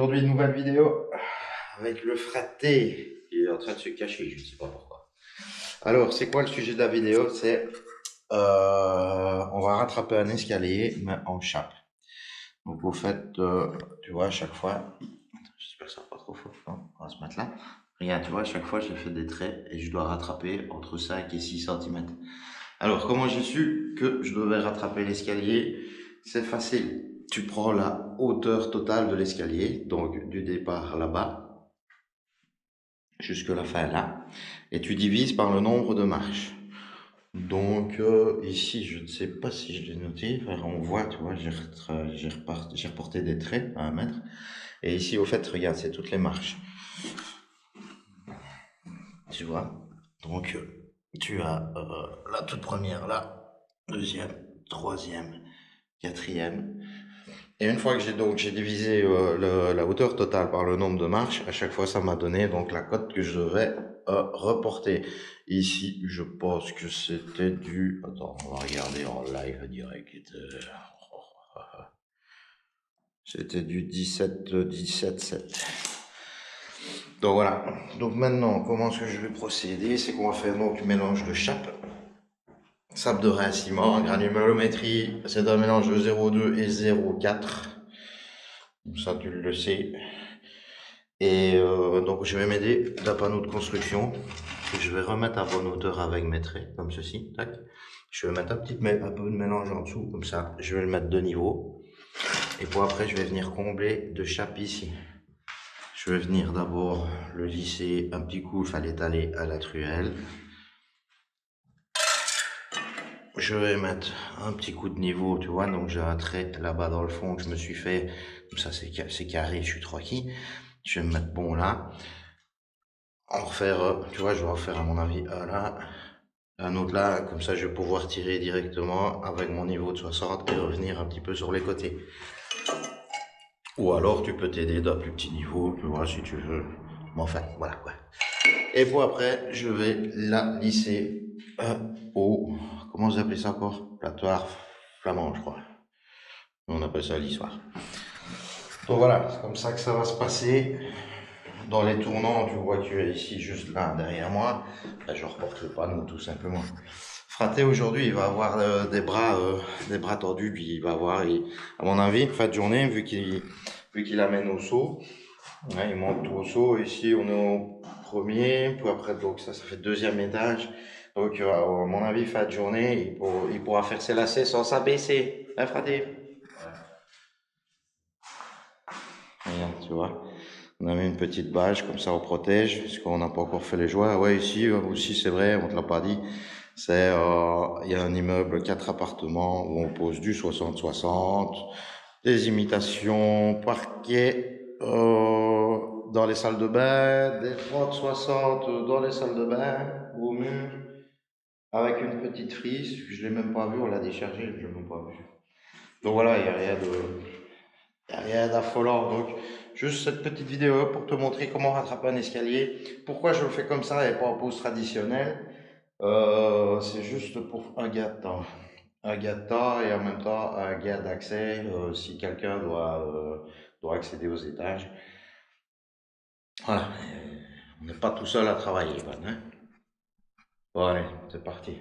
Aujourd'hui, une nouvelle vidéo avec le fraté qui est en train de se cacher, je ne sais pas pourquoi. Alors, c'est quoi le sujet de la vidéo? C'est on va rattraper un escalier, mais en chape. Donc, au fait, tu vois, à chaque fois, j'espère que ça va pas trop fort, non, on va se mettre là. Regarde, tu vois, à chaque fois, j'ai fait des traits et je dois rattraper entre 5 et 6 cm. Alors, comment j'ai su que je devais rattraper l'escalier? C'est facile. Tu prends la hauteur totale de l'escalier, donc du départ là-bas, jusque la fin là, et tu divises par le nombre de marches. Donc ici, je ne sais pas si je l'ai noté, enfin, on voit, tu vois, j'ai reporté des traits à 1 mètre. Et ici, au fait, regarde, c'est toutes les marches. Tu vois? Donc, tu as la toute première là, deuxième, troisième, quatrième. Et une fois que j'ai divisé la hauteur totale par le nombre de marches, à chaque fois ça m'a donné donc la cote que je devais reporter. Ici, je pense que c'était du... Attends, on va regarder en live direct. C'était du 17,7. Donc voilà. Donc maintenant, comment est-ce que je vais procéder? C'est qu'on va faire donc mélange de chape. Sable de rein ciment, granulométrie, c'est un mélange de 0,2 et 0,4. Ça, tu le sais. Et donc, je vais m'aider d'un panneau de construction que je vais remettre à bonne hauteur avec mes traits, comme ceci. Tac. Je vais mettre un peu de mélange en dessous, comme ça. Je vais le mettre de niveau. Et puis après, je vais venir combler de chape ici. Je vais venir d'abord le lisser un petit coup, il fallait l'étaler à la truelle. Je vais mettre un petit coup de niveau, tu vois, donc j'ai un trait là-bas dans le fond que je me suis fait, comme ça c'est carré, je suis tranquille. Je vais me mettre bon là. En refaire, tu vois, je vais en faire à mon avis un là, un autre là, comme ça je vais pouvoir tirer directement avec mon niveau de 60 et revenir un petit peu sur les côtés. Ou alors tu peux t'aider d'un plus petit niveau, tu vois, si tu veux. Mais enfin, voilà quoi. Et puis après, je vais la lisser au, comment vous appelez ça encore? Platoir flamand, je crois. On appelle ça lissoir. Donc voilà, c'est comme ça que ça va se passer. Dans les tournants, tu vois que tu es ici, juste là, derrière moi. Ben, je reporte le panneau, tout simplement. Fraté, aujourd'hui, il va avoir des bras tordus, puis il va avoir, à mon avis, fin de journée, vu qu'il amène au saut, ouais, il monte tout au saut. Ici, on est au premier, puis après, donc ça fait deuxième étage. Donc, à mon avis, fin de journée, il pourra faire ses lacets sans s'abaisser. Hein, Fraté? Regarde, tu vois. On a mis une petite bâche, comme ça on protège, parce qu'on n'a pas encore fait les joies. Ouais, ici aussi, c'est vrai, on te l'a pas dit. Il y a un immeuble, 4 appartements, où on pose du 60-60, des imitations, parquet dans les salles de bain, des 30-60 dans les salles de bain, au mur, avec une petite frise. Je l'ai même pas vu, on l'a déchargé, je l'ai même pas vu. Donc voilà, il n'y a rien de... Il n'y a rien d'affolant, donc juste cette petite vidéo pour te montrer comment rattraper un escalier. Pourquoi je le fais comme ça et pas en pose traditionnelle? C'est juste pour un gain de temps. Un gain de temps et en même temps un gain d'accès si quelqu'un doit accéder aux étages. Voilà, on n'est pas tout seul à travailler, hein. Bon allez, c'est parti.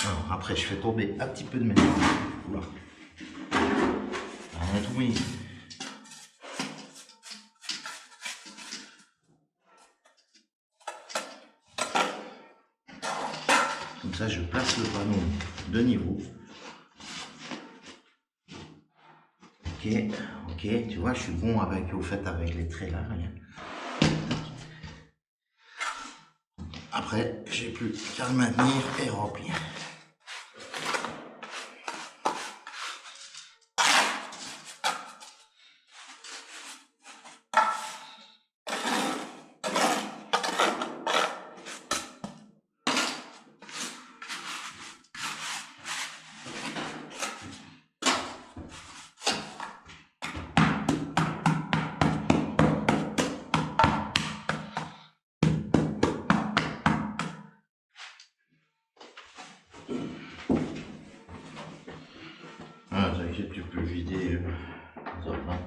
Alors, après, je fais tomber un petit peu de métal. Oula. On a tout mis. Comme ça, je place le panneau de niveau. Ok, tu vois, je suis bon avec, au fait, avec les traits là, regarde. Après, j'ai plus qu'à le maintenir et remplir. Peut-être tu peux vider ça, là.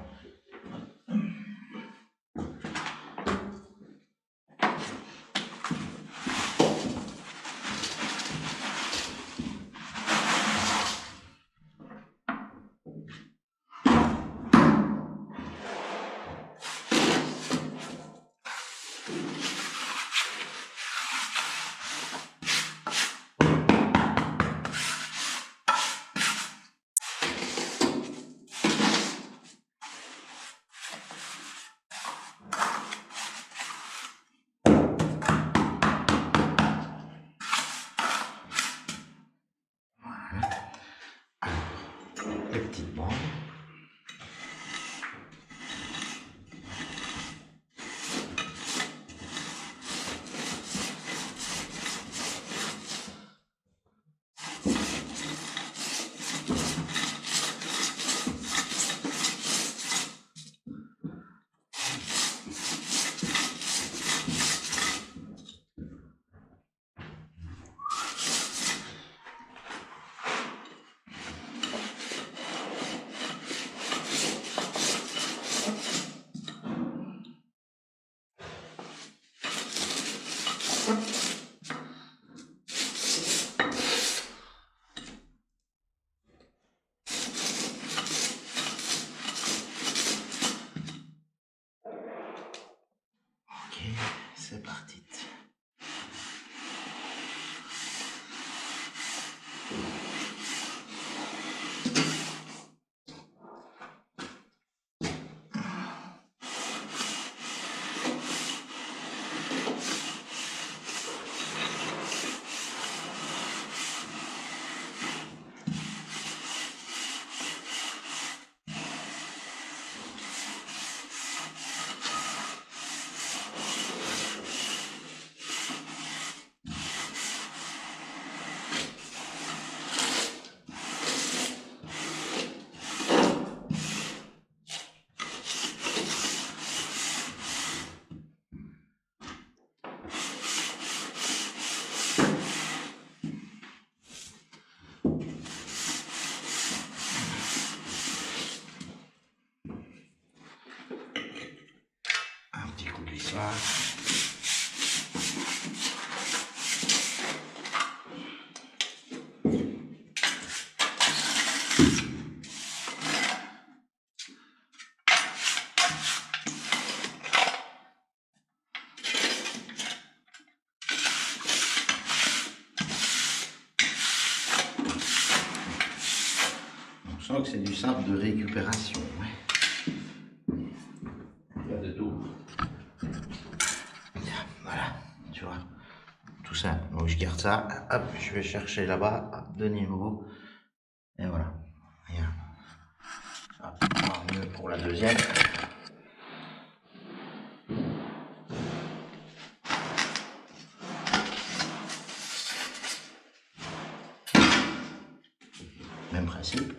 Les petites bandes. Ok, c'est parti. Un petit coup de lissage. On sent que c'est du simple de récupération. Ouais. Il y a de tout. Voilà, tu vois, tout simple. Donc je garde ça, hop, je vais chercher là-bas, hop, de niveau, et voilà. Regarde. Hop, encore mieux pour la deuxième. Même principe,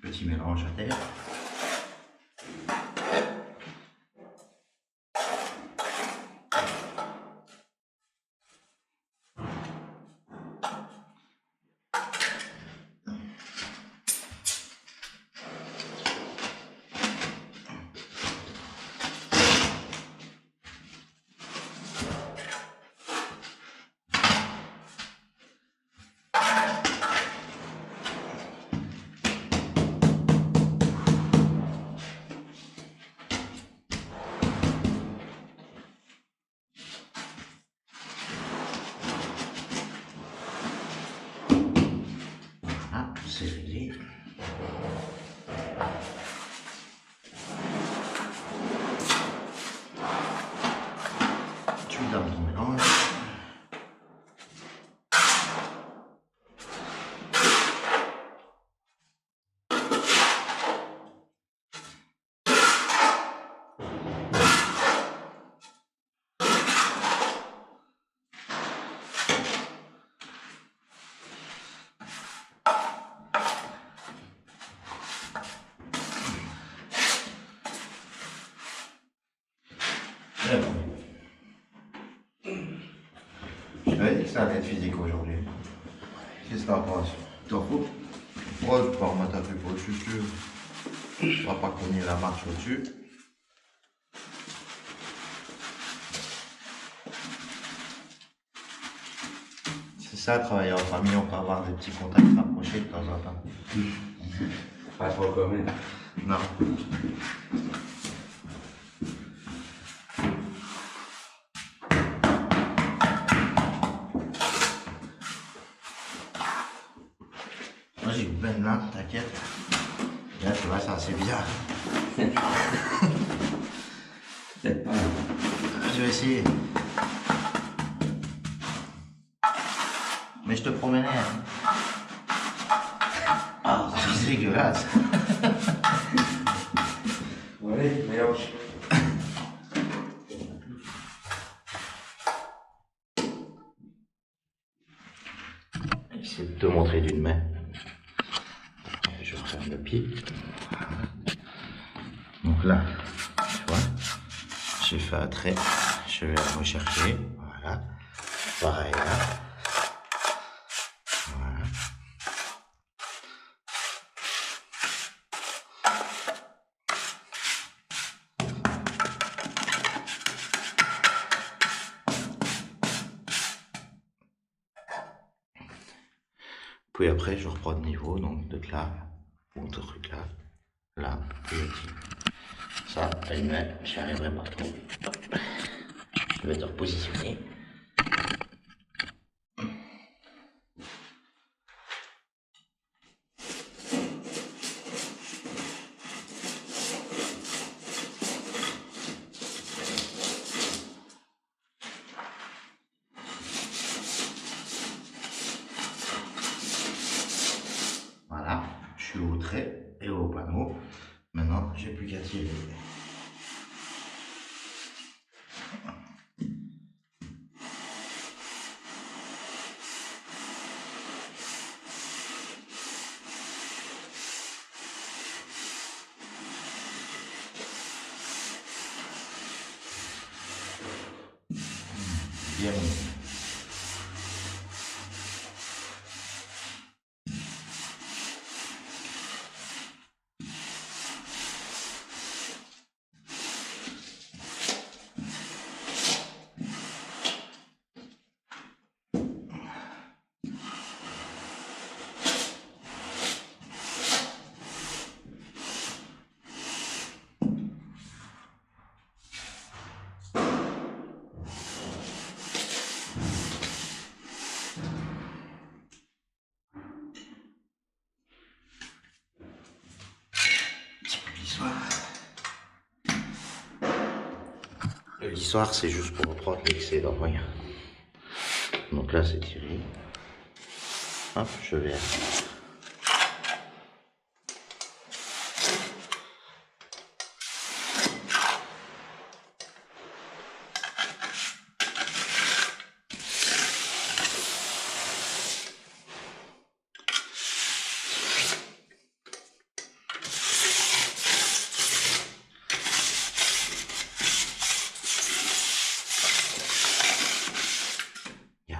petit mélange à terre. Voilà, c'est réglé. Tu donnes ton mélange. Très bon. Je t'avais dit que ça allait être physique aujourd'hui. Qu'est-ce que t'en penses? T'en fous? Ouais, tu peux remettre un peu au-dessus, si tu veux. On va pas cogner la marche au-dessus. C'est ça, travailler en famille, on peut avoir des petits contacts rapprochés de temps en temps. Pas trop commun. Non. Moi j'ai une belle lampe, t'inquiète. Là tu vois, ça c'est bien. Peut-être pas. Je vais essayer. Mais je te promets. Hein. Ah, c'est dégueulasse. Ouais, mélange. J'essaie de te montrer d'une main. Je referme le pied. Donc là, tu vois, j'ai fait un trait. Je vais rechercher. Voilà. Pareil là. Voilà. Puis après, je reprends de niveau, donc de là, ou ce truc là, là, et ici. Ça, à une main, j'y arriverai pas trop. Je vais te repositionner. Voilà, je suis au trait et au panneau. Maintenant, j'ai plus qu'à tirer. Bien mis. Le lissoir, c'est juste pour reprendre l'excédent, rien. Donc là, c'est tiré. Hop, je vais.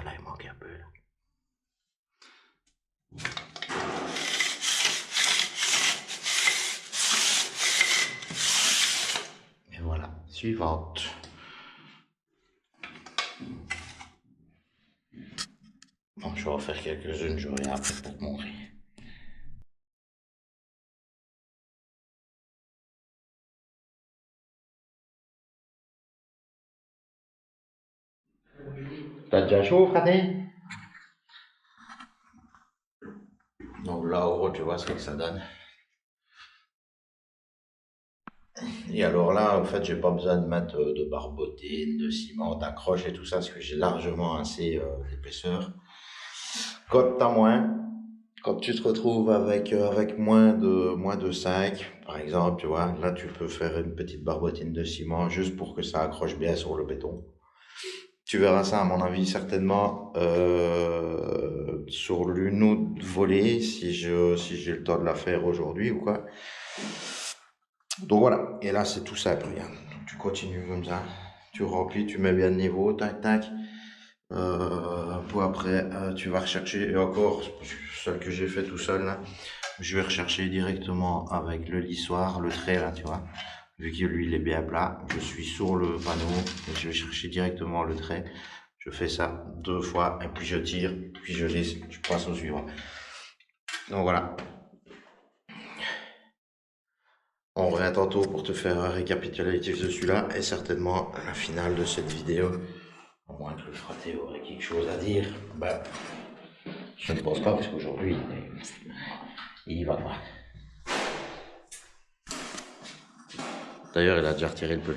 Là, il manque un peu. Là. Et voilà, suivante. Bon, je vais en faire quelques-unes, je reviens après pour te montrer. T'as déjà chaud, Fradé? Donc là, en gros, tu vois ce que ça donne. Et alors là, en fait, j'ai pas besoin de mettre de barbotine, de ciment, d'accroche et tout ça, parce que j'ai largement assez d'épaisseur. Quand t'as moins, quand tu te retrouves avec moins de 5, par exemple, tu vois, là, tu peux faire une petite barbotine de ciment juste pour que ça accroche bien sur le béton. Tu verras ça, à mon avis, certainement sur l'une autre volée, si j'ai le temps de la faire aujourd'hui ou quoi. Donc voilà, et là c'est tout simple, regarde. Donc, tu continues comme ça, tu remplis, tu mets bien le niveau, tac tac. Puis après, tu vas rechercher, et encore, celle que j'ai fait tout seul là, je vais rechercher directement avec le lissoir, le trait là, tu vois. Vu que lui il est bien plat, je suis sur le panneau et je vais chercher directement le trait. Je fais ça 2 fois et puis je tire, puis je laisse, je passe au suivant. Donc voilà. On revient tantôt pour te faire un récapitulatif de celui-là et certainement la finale de cette vidéo. À moins que le fraté aurait quelque chose à dire. Ben, je ne pense pas parce qu'aujourd'hui, il y va pas. D'ailleurs, il a déjà retiré le peu.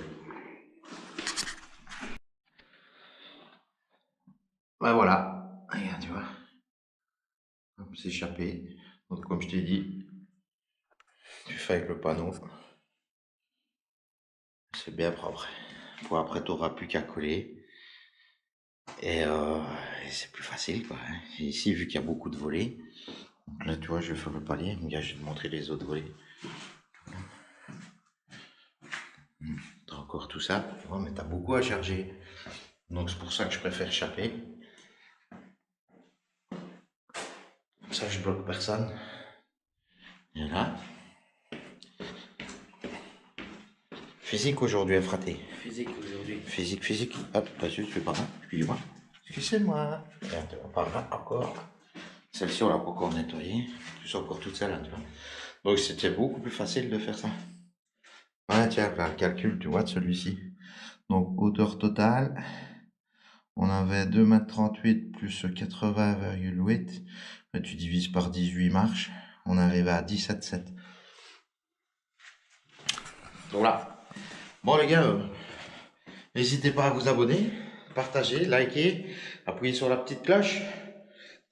Ben voilà. Regarde, tu vois. C'est échappé. Donc, comme je t'ai dit, tu fais avec le panneau. C'est bien propre. Pour après, tu n'auras plus qu'à coller. Et c'est plus facile, quoi. Et ici, vu qu'il y a beaucoup de volets, donc là, tu vois, je vais faire le palier. Regarde, je vais te montrer les autres volets. T'as encore tout ça, tu vois, mais t'as beaucoup à charger. Donc c'est pour ça que je préfère échapper. Comme ça, je bloque personne. Et là. Physique aujourd'hui, fraté. Physique aujourd'hui. Physique. Hop, pas juste, je fais par là. Excusez-moi. Excusez-moi. Regarde, par là, encore. Celle-ci, on l'a pas encore nettoyée. Plus encore toute celle-là, tu vois. Donc c'était beaucoup plus facile de faire ça. Ouais, tiens, là, le calcul, tu vois, de celui-ci. Donc, hauteur totale. On avait 2,38 m plus 80,8. Tu divises par 18 marches. On arrive à 17,7. Donc là. Bon, les gars, n'hésitez pas à vous abonner, partager, liker, appuyer sur la petite cloche.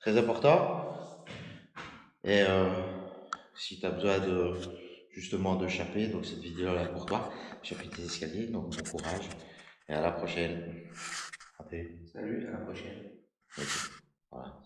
Très important. Et si tu as besoin de justement de chaper, donc cette vidéo là pour toi, chaper tes escaliers, donc bon courage. Et à la prochaine. Salut, à la prochaine. Ok. Voilà,